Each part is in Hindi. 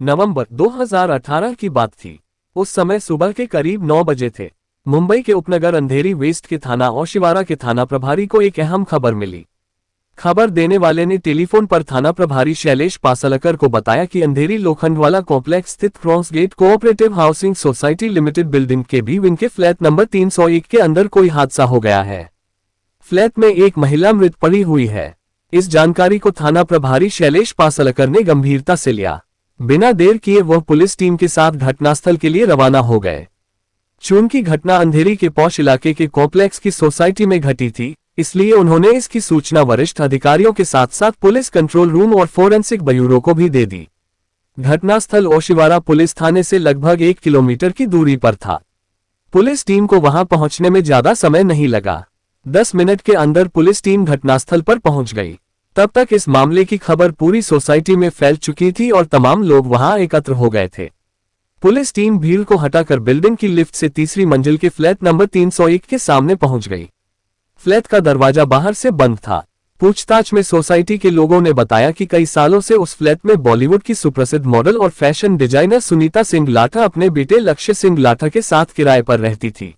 नवंबर 2018 की बात थी। उस समय सुबह के करीब 9 बजे थे। मुंबई के उपनगर अंधेरी वेस्ट के थाना ओशिवारा के थाना प्रभारी को एक अहम खबर मिली। खबर देने वाले ने टेलीफोन पर थाना प्रभारी शैलेश पासलकर को बताया कि अंधेरी लोखंडवाला कॉम्प्लेक्स स्थित cross gate cooperative housing society limited building के बी विंग के फ्लैट नंबर 301 के अंदर कोई हादसा हो गया है। फ्लैट में एक महिला मृत पड़ी हुई है। इस जानकारी को थाना प्रभारी शैलेश पासलकर ने गंभीरता से लिया। बिना देर किए वह पुलिस टीम के साथ घटनास्थल के लिए रवाना हो गए। चूंकि घटना अंधेरी के पौष इलाके के कॉम्प्लेक्स की सोसाइटी में घटी थी, इसलिए उन्होंने इसकी सूचना वरिष्ठ अधिकारियों के साथ साथ पुलिस कंट्रोल रूम और फोरेंसिक ब्यूरो को भी दे दी। घटनास्थल ओशिवारा पुलिस थाने से लगभग 1 किलोमीटर की दूरी पर था। पुलिस टीम को वहां पहुंचने में ज्यादा समय नहीं लगा। 10 मिनट के अंदर पुलिस टीम घटनास्थल पर पहुंच गई। तब तक इस मामले की खबर पूरी सोसाइटी में फैल चुकी थी और तमाम लोग वहां एकत्र हो गए थे। पुलिस टीम भीड़ को हटाकर बिल्डिंग की लिफ्ट से तीसरी मंजिल के फ्लैट नंबर 301 के सामने पहुंच गई। फ्लैट का दरवाजा बाहर से बंद था। पूछताछ में सोसाइटी के लोगों ने बताया कि कई सालों से उस फ्लैट में बॉलीवुड की सुप्रसिद्ध मॉडल और फैशन डिजाइनर सुनीता सिंह लाठा अपने बेटे लक्ष्य सिंह लाठा के साथ किराए पर रहती थी।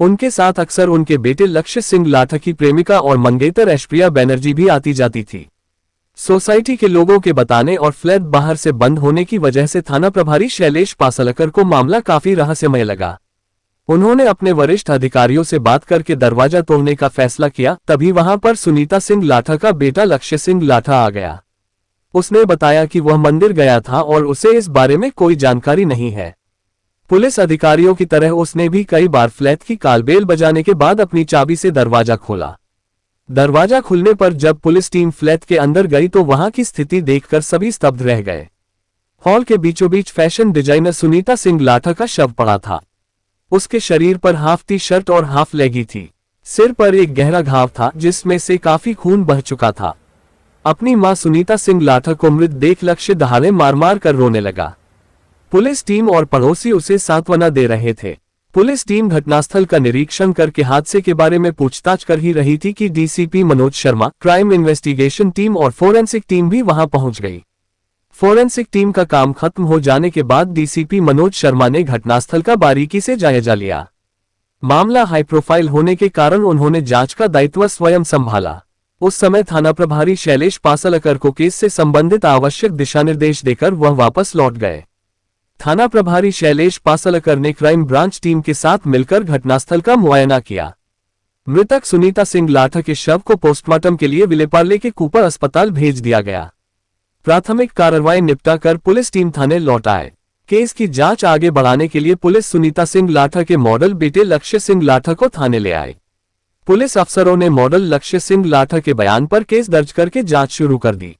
उनके साथ अक्सर उनके बेटे लक्ष्य सिंह लाठा की प्रेमिका और मंगेतर ऐश्वर्या बनर्जी भी आती जाती थी। सोसाइटी के लोगों के बताने और फ्लैट बाहर से बंद होने की वजह से थाना प्रभारी शैलेश पासलकर को मामला काफी रहस्यमय लगा। उन्होंने अपने वरिष्ठ अधिकारियों से बात करके दरवाजा तोड़ने का फैसला किया। तभी वहां पर सुनीता सिंह लाठा का बेटा लक्ष्य सिंह लाठा आ गया। उसने बताया कि वह मंदिर गया था और उसे इस बारे में कोई जानकारी नहीं है। पुलिस अधिकारियों की तरह उसने भी कई बार फ्लैट की कालबेल बजाने के बाद अपनी चाबी से दरवाजा खोला। दरवाजा खुलने पर जब पुलिस टीम फ्लैट के अंदर गई तो वहां की स्थिति देखकर सभी स्तब्ध रह गए। हॉल के बीचों बीच फैशन डिजाइनर सुनीता सिंह लाठा का शव पड़ा था। उसके शरीर पर हाफ टी शर्ट और हाफ लेगी थी। सिर पर एक गहरा घाव था जिसमें से काफी खून बह चुका था। अपनी मां सुनीता सिंह लाठा को मृत देख लक्ष्य दहाड़े मार मार कर रोने लगा। पुलिस टीम और पड़ोसी उसे सांत्वना दे रहे थे। पुलिस टीम घटनास्थल का निरीक्षण करके हादसे के बारे में पूछताछ कर ही रही थी कि DCP Manoj Sharma, crime investigation team और फोरेंसिक टीम भी वहां पहुंच गई। फोरेंसिक टीम का काम खत्म हो जाने के बाद डीसीपी मनोज शर्मा ने घटनास्थल का बारीकी से जायजा लिया। मामला हाई प्रोफाइल होने के कारण उन्होंने जांच का दायित्व स्वयं संभाला। उस समय थाना प्रभारी शैलेश पासलकर को केस से संबंधित आवश्यक दिशानिर्देश देकर वह वापस लौट गए। थाना प्रभारी शैलेश पासलकर ने क्राइम ब्रांच टीम के साथ मिलकर घटनास्थल का मुआयना किया। मृतक सुनीता सिंह लाठा के शव को पोस्टमार्टम के लिए विलेपार्ले के कूपर अस्पताल भेज दिया गया। प्राथमिक कार्रवाई निपटाकर पुलिस टीम थाने लौट आए। केस की जांच आगे बढ़ाने के लिए पुलिस सुनीता सिंह लाठा के मॉडल बेटे लक्ष्य सिंह लाठा को थाने ले आए। पुलिस अफसरों ने मॉडल लक्ष्य सिंह लाठा के बयान पर केस दर्ज करके जांच शुरू कर दी।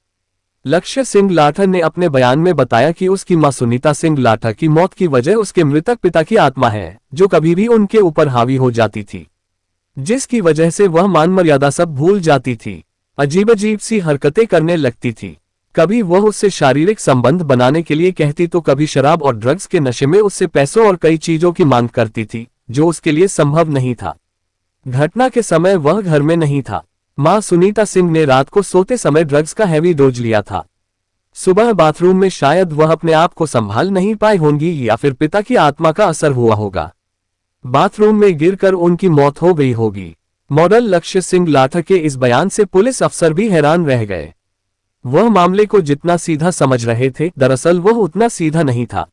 लक्ष्य सिंह लाठा ने अपने बयान में बताया कि उसकी मां सुनीता सिंह लाठा की मौत की वजह उसके मृतक पिता की आत्मा है, जो कभी भी उनके ऊपर हावी हो जाती थी, जिसकी वजह से वह मान मर्यादा सब भूल जाती थी, अजीब सी हरकतें करने लगती थी। कभी वह उससे शारीरिक संबंध बनाने के लिए कहती तो कभी शराब और ड्रग्स के नशे में उससे पैसों और कई चीजों की मांग करती थी, जो उसके लिए संभव नहीं था। घटना के समय वह घर में नहीं था। मां सुनीता सिंह ने रात को सोते समय ड्रग्स का हैवी डोज लिया था। सुबह बाथरूम में शायद वह अपने आप को संभाल नहीं पाई होंगी या फिर पिता की आत्मा का असर हुआ होगा। बाथरूम में गिरकर उनकी मौत हो गई होगी। मॉडल लक्ष्य सिंह लाठा के इस बयान से पुलिस अफसर भी हैरान रह गए। वह मामले को जितना सीधा समझ रहे थे, दरअसल वह उतना सीधा नहीं था।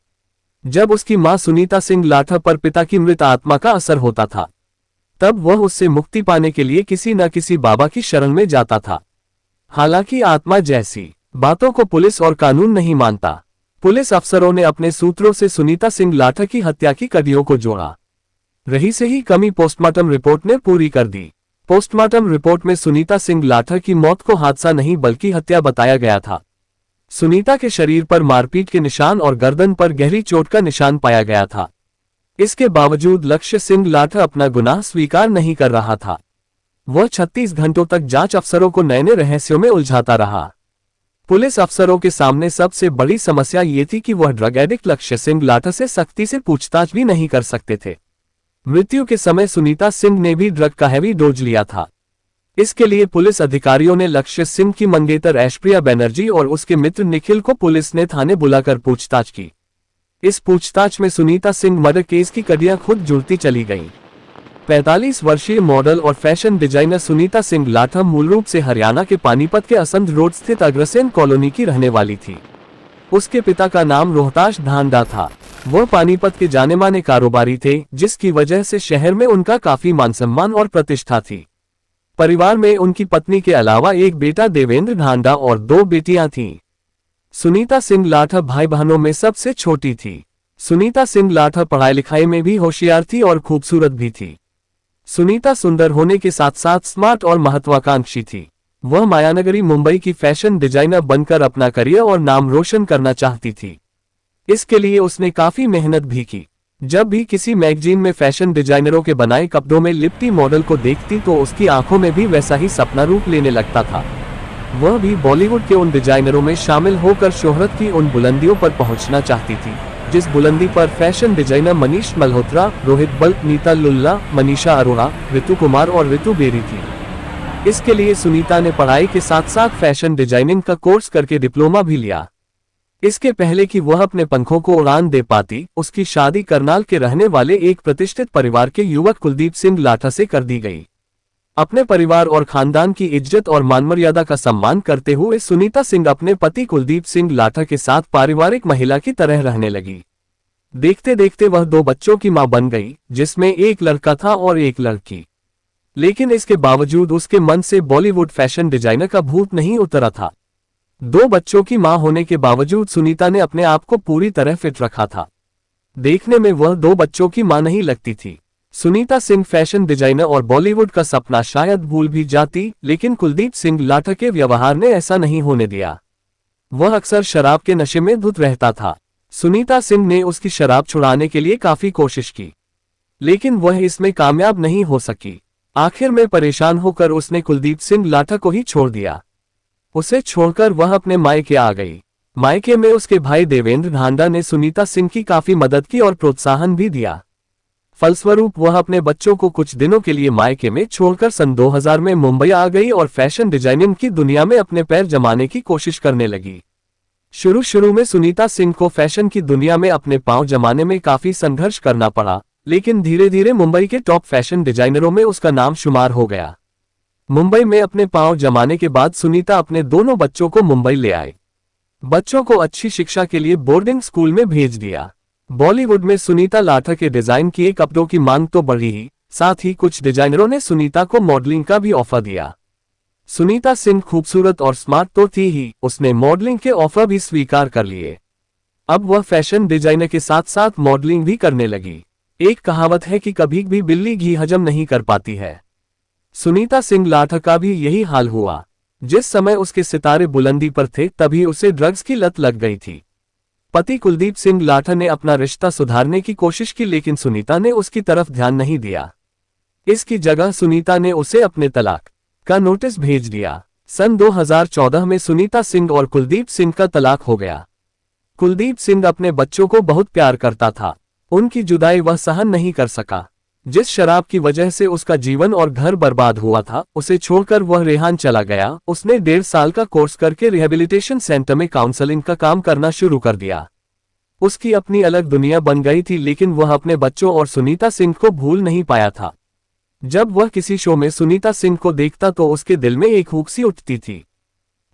जब उसकी मां सुनीता सिंह लाठा पर पिता की मृत आत्मा का असर होता था, तब वह उससे मुक्ति पाने के लिए किसी न किसी बाबा की शरण में जाता था। हालांकि आत्मा जैसी बातों को पुलिस और कानून नहीं मानता। पुलिस अफसरों ने अपने सूत्रों से सुनीता सिंह लाठा की हत्या की कड़ियों को जोड़ा। रही से ही कमी पोस्टमार्टम रिपोर्ट ने पूरी कर दी। पोस्टमार्टम रिपोर्ट में सुनीता सिंह लाठा की मौत को हादसा नहीं बल्कि हत्या बताया गया था। सुनीता के शरीर पर मारपीट के निशान और गर्दन पर गहरी चोट का निशान पाया गया था। इसके बावजूद लक्ष्य सिंह लाठा अपना गुनाह स्वीकार नहीं कर रहा था। वह 36 घंटों तक जांच अफसरों को नए नए रहस्यों में उलझाता रहा। पुलिस अफसरों के सामने सबसे बड़ी समस्या ये थी कि वह ड्रग एडिक्ट लक्ष्य सिंह लाठा से सख्ती से पूछताछ भी नहीं कर सकते थे। मृत्यु के समय सुनीता सिंह ने भी ड्रग का हैवी डोज लिया था। इसके लिए पुलिस अधिकारियों ने लक्ष्य सिंह की मंगेतर ऐश्वर्या बनर्जी और उसके मित्र निखिल को पुलिस ने थाने बुलाकर पूछताछ की। इस पूछताछ में सुनीता सिंह मर्डर केस की कड़ियां खुद जुड़ती चली गईं। 45 वर्षीय मॉडल और फैशन डिजाइनर सुनीता सिंह लाठा मूल रूप से हरियाणा के पानीपत के असंध रोड स्थित अग्रसेन कॉलोनी की रहने वाली थी। उसके पिता का नाम रोहताश धांडा था। वह पानीपत के जाने माने कारोबारी थे, जिसकी वजह से शहर में उनका काफी मान सम्मान और प्रतिष्ठा थी। परिवार में उनकी पत्नी के अलावा एक बेटा देवेंद्र ढांडा और 2 बेटियां थीं। सुनीता सिंह लाठा भाई बहनों में सबसे छोटी थी। सुनीता सिंह लाठा पढ़ाई लिखाई में भी होशियार थी और खूबसूरत भी थी। सुनीता सुंदर होने के साथ साथ स्मार्ट और महत्वाकांक्षी थी। वह मायानगरी मुंबई की फैशन डिजाइनर बनकर अपना करियर और नाम रोशन करना चाहती थी। इसके लिए उसने काफी मेहनत भी की। जब भी किसी मैगजीन में फैशन डिजाइनरों के बनाए कपड़ों में लिपटी मॉडल को देखती तो उसकी आंखों में भी वैसा ही सपना रूप लेने लगता था। वह भी बॉलीवुड के उन डिजाइनरों में शामिल होकर शोहरत की उन बुलंदियों पर पहुंचना चाहती थी, जिस बुलंदी पर फैशन डिजाइनर मनीष मल्होत्रा, रोहित बल्क, नीता लुल्ला, मनीषा अरोड़ा, ऋतु कुमार और ऋतु बेरी थी। इसके लिए सुनीता ने पढ़ाई के साथ साथ फैशन डिजाइनिंग का कोर्स करके डिप्लोमा भी लिया। इसके पहले कि वह अपने पंखों को उड़ान दे पाती, उसकी शादी करनाल के रहने वाले एक प्रतिष्ठित परिवार के युवक कुलदीप सिंह लाठा से कर दी गई। अपने परिवार और खानदान की इज्जत और मान मर्यादा का सम्मान करते हुए सुनीता सिंह अपने पति कुलदीप सिंह लाठा के साथ पारिवारिक महिला की तरह रहने लगी। देखते देखते वह 2 बच्चों की मां बन गई, जिसमें एक लड़का था और एक लड़की। लेकिन इसके बावजूद उसके मन से बॉलीवुड फैशन डिजाइनर का भूत नहीं उतरा था। 2 बच्चों की मां होने के बावजूद सुनीता ने अपने आप को पूरी तरह फिट रखा था। देखने में वह 2 बच्चों की मां नहीं लगती थी। सुनीता सिंह फैशन डिजाइनर और बॉलीवुड का सपना शायद भूल भी जाती, लेकिन कुलदीप सिंह लाठा के व्यवहार ने ऐसा नहीं होने दिया। वह अक्सर शराब के नशे में धुत रहता था। सुनीता सिंह ने उसकी शराब छुड़ाने के लिए काफी कोशिश की, लेकिन वह इसमें कामयाब नहीं हो सकी। आखिर में परेशान होकर उसने कुलदीप सिंह लाठा को ही छोड़ दिया। उसे छोड़कर वह अपने मायके आ गई। मायके में उसके भाई देवेंद्र ढांडा ने सुनीता सिंह की काफी मदद की और प्रोत्साहन भी दिया। फलस्वरूप वह अपने बच्चों को कुछ दिनों के लिए मायके में छोड़कर सन 2000 में मुंबई आ गई और फैशन डिजाइनिंग की दुनिया में अपने पैर जमाने की कोशिश करने लगी। शुरू में सुनीता सिंह को फैशन की दुनिया में अपने पांव जमाने में काफी संघर्ष करना पड़ा, लेकिन धीरे धीरे मुंबई के टॉप फैशन डिजाइनरों में उसका नाम शुमार हो गया। मुंबई में अपने पांव जमाने के बाद सुनीता अपने दोनों बच्चों को मुंबई ले आई। बच्चों को अच्छी शिक्षा के लिए बोर्डिंग स्कूल में भेज दिया। बॉलीवुड में सुनीता लाठा के डिजाइन किए कपड़ों की मांग तो बढ़ी ही, साथ ही कुछ डिजाइनरों ने सुनीता को मॉडलिंग का भी ऑफर दिया। सुनीता सिंह खूबसूरत और स्मार्ट तो थी ही, उसने मॉडलिंग के ऑफर भी स्वीकार कर लिए। अब वह फैशन डिजाइनर के साथ साथ मॉडलिंग भी करने लगी। एक कहावत है कि कभी भी बिल्ली घी हजम नहीं कर पाती है। सुनीता सिंह लाठा का भी यही हाल हुआ। जिस समय उसके सितारे बुलंदी पर थे, तभी उसे ड्रग्स की लत लग गई थी। पति कुलदीप सिंह लाठा ने अपना रिश्ता सुधारने की कोशिश की, लेकिन सुनीता ने उसकी तरफ ध्यान नहीं दिया। इसकी जगह सुनीता ने उसे अपने तलाक का नोटिस भेज दिया। सन 2014 में सुनीता सिंह और कुलदीप सिंह का तलाक हो गया। कुलदीप सिंह अपने बच्चों को बहुत प्यार करता था। उनकी जुदाई वह सहन नहीं कर सका। जिस शराब की वजह से उसका जीवन और घर बर्बाद हुआ था, उसे छोड़कर वह रेहान चला गया। उसने 1.5 साल का कोर्स करके रिहेबिलिटेशन सेंटर में काउंसलिंग का काम करना शुरू कर दिया। उसकी अपनी अलग दुनिया बन गई थी, लेकिन वह अपने बच्चों और सुनीता सिंह को भूल नहीं पाया था। जब वह किसी शो में सुनीता सिंह को देखता तो उसके दिल में एक हुक सी उठती थी।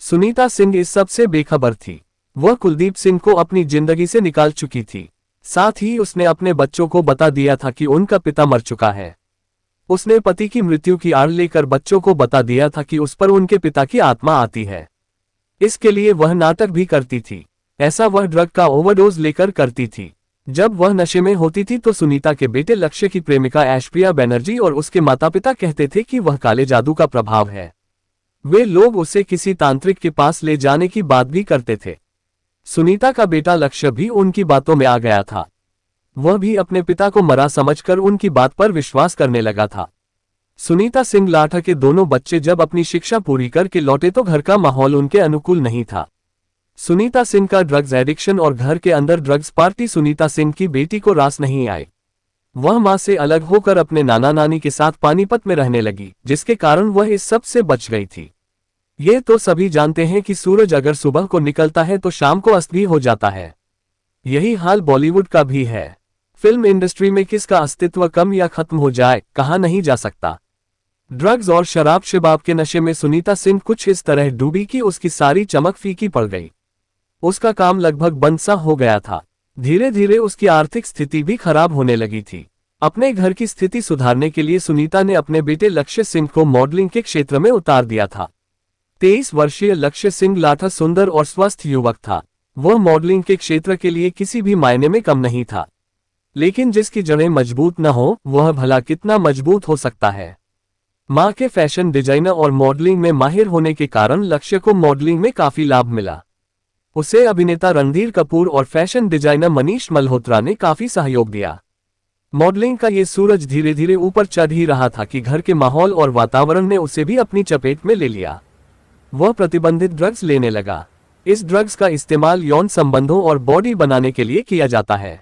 सुनीता सिंह इस सब से बेखबर थी। वह कुलदीप सिंह को अपनी जिंदगी से निकाल चुकी थी। साथ ही उसने अपने बच्चों को बता दिया था कि उनका पिता मर चुका है। उसने पति की मृत्यु की आड़ लेकर बच्चों को बता दिया था कि उस पर उनके पिता की आत्मा आती है। इसके लिए वह नाटक भी करती थी। ऐसा वह ड्रग का ओवरडोज लेकर करती थी। जब वह नशे में होती थी तो सुनीता के बेटे लक्ष्य की प्रेमिका ऐश्वर्या बनर्जी और उसके माता पिता कहते थे कि वह काले जादू का प्रभाव है। वे लोग उसे किसी तांत्रिक के पास ले जाने की बात भी करते थे। सुनीता का बेटा लक्ष्य भी उनकी बातों में आ गया था। वह भी अपने पिता को मरा समझकर उनकी बात पर विश्वास करने लगा था। सुनीता सिंह लाठा के दोनों बच्चे जब अपनी शिक्षा पूरी करके लौटे तो घर का माहौल उनके अनुकूल नहीं था। सुनीता सिंह का ड्रग्स एडिक्शन और घर के अंदर ड्रग्स पार्टी सुनीता सिंह की बेटी को रास नहीं आई। वह मां से अलग होकर अपने नाना नानी के साथ पानीपत में रहने लगी, जिसके कारण वह इस सब से बच गई थी। ये तो सभी जानते हैं कि सूरज अगर सुबह को निकलता है तो शाम को अस्त भी हो जाता है। यही हाल बॉलीवुड का भी है। फिल्म इंडस्ट्री में किसका अस्तित्व कम या खत्म हो जाए, कहा नहीं जा सकता। ड्रग्स और शराब शबाब के नशे में सुनीता सिंह कुछ इस तरह डूबी कि उसकी सारी चमक फीकी पड़ गई। उसका काम लगभग बंद सा हो गया था। धीरे धीरे उसकी आर्थिक स्थिति भी खराब होने लगी थी। अपने घर की स्थिति सुधारने के लिए सुनीता ने अपने बेटे लक्ष्य सिंह को मॉडलिंग के क्षेत्र में उतार दिया था। 23 वर्षीय लक्ष्य सिंह लाठा सुंदर और स्वस्थ युवक था। वह मॉडलिंग के क्षेत्र के लिए किसी भी मायने में कम नहीं था। लेकिन जिसकी जड़ें मजबूत न हो, वह भला कितना मजबूत हो सकता है। मां के फैशन डिजाइनर और मॉडलिंग में माहिर होने के कारण लक्ष्य को मॉडलिंग में काफी लाभ मिला। उसे अभिनेता रणधीर कपूर और फैशन डिजाइनर मनीष मल्होत्रा ने काफी सहयोग दिया। मॉडलिंग का ये सूरज धीरे धीरे ऊपर चढ़ ही रहा था कि घर के माहौल और वातावरण ने उसे भी अपनी चपेट में ले लिया। वह प्रतिबंधित ड्रग्स लेने लगा। इस ड्रग्स का इस्तेमाल यौन संबंधों और बॉडी बनाने के लिए किया जाता है।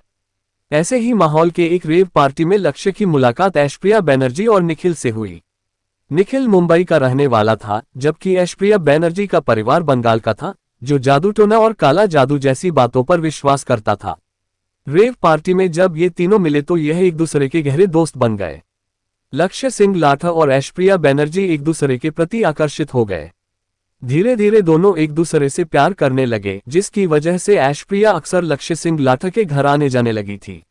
ऐसे ही माहौल के एक रेव पार्टी में लक्ष्य की मुलाकात ऐश्वर्या बनर्जी और निखिल से हुई। निखिल मुंबई का रहने वाला था, जबकि ऐश्वर्या बनर्जी का परिवार बंगाल का था, जो जादू टोना और काला जादू जैसी बातों पर विश्वास करता था। रेव पार्टी में जब ये तीनों मिले तो यह एक दूसरे के गहरे दोस्त बन गए। लक्ष्य सिंह लाठा और ऐश्वर्या बनर्जी एक दूसरे के प्रति आकर्षित हो गए। धीरे धीरे दोनों एक दूसरे से प्यार करने लगे, जिसकी वजह से ऐश्वर्या अक्सर लक्ष्य सिंह लाठा के घर आने जाने लगी थी।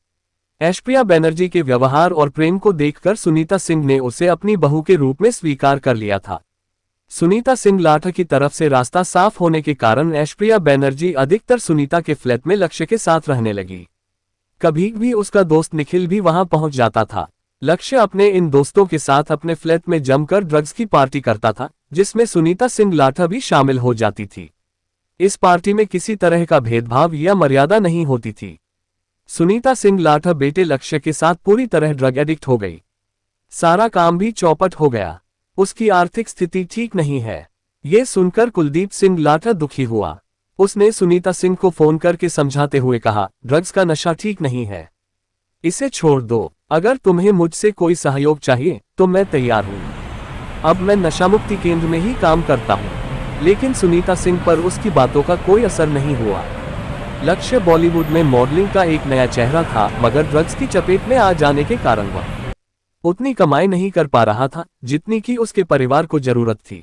ऐश्वर्या बनर्जी के व्यवहार और प्रेम को देखकर सुनीता सिंह ने उसे अपनी बहू के रूप में स्वीकार कर लिया था। सुनीता सिंह लाठा की तरफ से रास्ता साफ होने के कारण ऐश्वर्या बनर्जी अधिकतर सुनीता के फ्लैट में लक्ष्य के साथ रहने लगी। कभी भी उसका दोस्त निखिल भी वहां पहुंच जाता था। लक्ष्य अपने इन दोस्तों के साथ अपने फ्लैट में जमकर ड्रग्स की पार्टी करता था, जिसमें सुनीता सिंह लाठा भी शामिल हो जाती थी। इस पार्टी में किसी तरह का भेदभाव या मर्यादा नहीं होती थी। सुनीता सिंह लाठा बेटे लक्ष्य के साथ पूरी तरह ड्रग एडिक्ट हो गई। सारा काम भी चौपट हो गया। उसकी आर्थिक स्थिति ठीक नहीं है। ये सुनकर कुलदीप सिंह लाठा दुखी हुआ। उसने सुनीता सिंह को फोन करके समझाते हुए कहा, ड्रग्स का नशा ठीक नहीं है, इसे छोड़ दो। अगर तुम्हें मुझसे कोई सहयोग चाहिए तो मैं तैयार हूँ। अब मैं नशा मुक्ति केंद्र में ही काम करता हूँ। लेकिन सुनीता सिंह पर उसकी बातों का कोई असर नहीं हुआ। लक्ष्य बॉलीवुड में मॉडलिंग का एक नया चेहरा था, मगर ड्रग्स की चपेट में आ जाने के कारण वह उतनी कमाई नहीं कर पा रहा था जितनी कि उसके परिवार को जरूरत थी।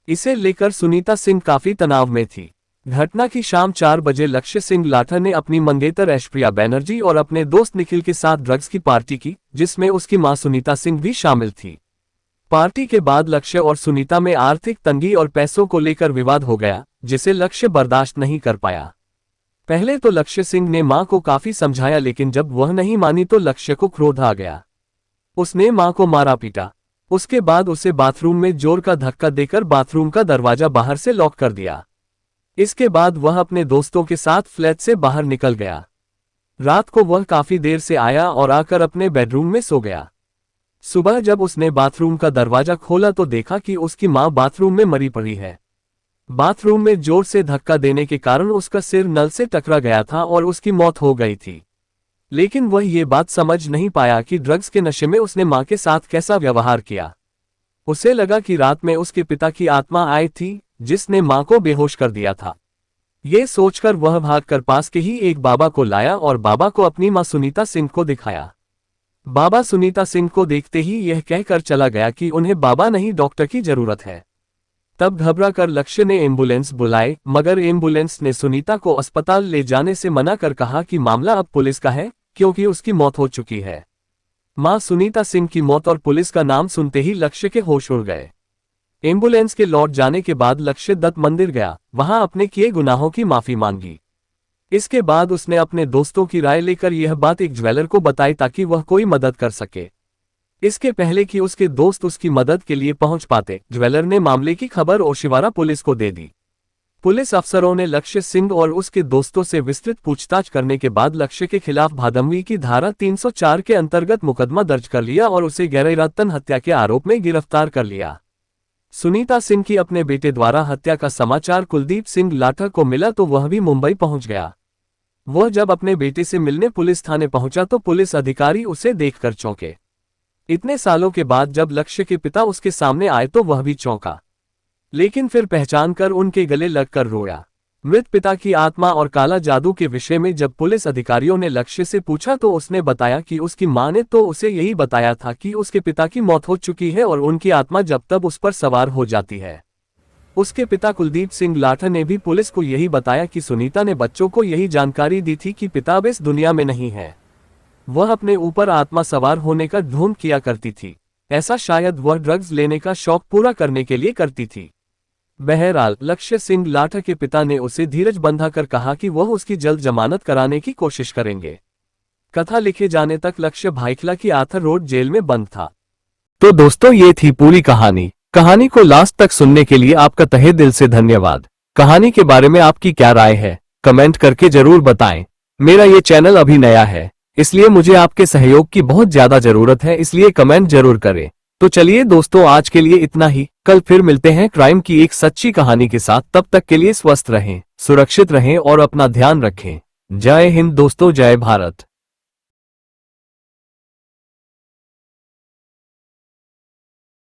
इसे लेकर सुनीता सिंह काफी तनाव में थी। घटना की शाम 4 बजे लक्ष्य सिंह लाठा ने अपनी मंगेतर ऐश्वर्या बनर्जी और अपने दोस्त निखिल के साथ ड्रग्स की पार्टी की, जिसमें उसकी मां सुनीता सिंह भी शामिल थी। पार्टी के बाद लक्ष्य और सुनीता में आर्थिक तंगी और पैसों को लेकर विवाद हो गया, जिसे लक्ष्य बर्दाश्त नहीं कर पाया। पहले तो लक्ष्य सिंह ने मां को काफी समझाया, लेकिन जब वह नहीं मानी तो लक्ष्य को क्रोध आ गया। उसने मां को मारा पीटा। उसके बाद उसे बाथरूम में जोर का धक्का देकर बाथरूम का दरवाजा बाहर से लॉक कर दिया। इसके बाद वह अपने दोस्तों के साथ फ्लैट से बाहर निकल गया। रात को वह काफी देर से आया और आकर अपने बेडरूम में सो गया। सुबह जब उसने बाथरूम का दरवाजा खोला तो देखा कि उसकी मां बाथरूम में मरी पड़ी है। बाथरूम में जोर से धक्का देने के कारण उसका सिर नल से टकरा गया था और उसकी मौत हो गई थी। लेकिन वह ये बात समझ नहीं पाया कि ड्रग्स के नशे में उसने मां के साथ कैसा व्यवहार किया। उसे लगा कि रात में उसके पिता की आत्मा आई थी, जिसने मां को बेहोश कर दिया था। ये सोचकर वह भागकर पास के ही एक बाबा को लाया और बाबा को अपनी मां सुनीता सिंह को दिखाया। बाबा सुनीता सिंह को देखते ही यह कहकर चला गया कि उन्हें बाबा नहीं, डॉक्टर की जरूरत है। तब घबरा कर लक्ष्य ने एम्बुलेंस बुलाई, मगर एम्बुलेंस ने सुनीता को अस्पताल ले जाने से मना कर कहा कि मामला अब पुलिस का है, क्योंकि उसकी मौत हो चुकी है। मां सुनीता सिंह की मौत और पुलिस का नाम सुनते ही लक्ष्य के होश उड़ गए। एम्बुलेंस के लौट जाने के बाद लक्ष्य दत्त मंदिर गया, वहां अपने किए गुनाहों की माफी मांगी। इसके बाद उसने अपने दोस्तों की राय लेकर यह बात एक ज्वेलर को बताई ताकि वह कोई मदद कर सके। इसके पहले कि उसके दोस्त उसकी मदद के लिए पहुंच पाते, ज्वेलर ने मामले की खबर ओशिवारा पुलिस को दे दी। पुलिस अफसरों ने लक्ष्य सिंह और उसके दोस्तों से विस्तृत पूछताछ करने के बाद लक्ष्य के खिलाफ भादमवी की धारा 304 के अंतर्गत मुकदमा दर्ज कर लिया और उसे गैरइरादतन हत्या के आरोप में गिरफ्तार कर लिया। सुनीता सिंह की अपने बेटे द्वारा हत्या का समाचार कुलदीप सिंह लाठा को मिला तो वह भी मुंबई पहुंच गया। वह जब अपने बेटे से मिलने पुलिस थाने पहुंचा तो पुलिस अधिकारी उसे देखकर चौंके। इतने सालों के बाद जब लक्ष्य के पिता उसके सामने आए तो वह भी चौंका, लेकिन फिर पहचान कर उनके गले लगकर रोया। मृत पिता की आत्मा और काला जादू के विषय में जब पुलिस अधिकारियों ने लक्ष्य से पूछा तो उसने बताया कि उसकी मां ने तो उसे यही बताया था कि उसके पिता की मौत हो चुकी है और उनकी आत्मा जब तब उस पर सवार हो जाती है। उसके पिता कुलदीप सिंह लाठा ने भी पुलिस को यही बताया कि सुनीता ने बच्चों को यही जानकारी दी थी कि पिता अब इस दुनिया में नहीं है। वह अपने ऊपर आत्मा सवार होने का ढोंग किया करती थी। ऐसा शायद वह ड्रग्स लेने का शौक पूरा करने के लिए करती थी। बहरहाल लक्ष्य सिंह लाठा के पिता ने उसे धीरज बंधाकर कहा कि वह उसकी जल्द जमानत कराने की कोशिश करेंगे। कथा लिखे जाने तक लक्ष्य भाईखला की आर्थर रोड जेल में बंद था। तो दोस्तों, ये थी पूरी कहानी। कहानी को लास्ट तक सुनने के लिए आपका तहे दिल से धन्यवाद। कहानी के बारे में आपकी क्या राय है, कमेंट करके जरूर बताएं। मेरा ये चैनल अभी नया है, इसलिए मुझे आपके सहयोग की बहुत ज्यादा जरूरत है, इसलिए कमेंट जरूर करें। तो चलिए दोस्तों, आज के लिए इतना ही। कल फिर मिलते हैं क्राइम की एक सच्ची कहानी के साथ। तब तक के लिए स्वस्थ रहें, सुरक्षित रहें और अपना ध्यान रखें। जय हिंद दोस्तों, जय भारत।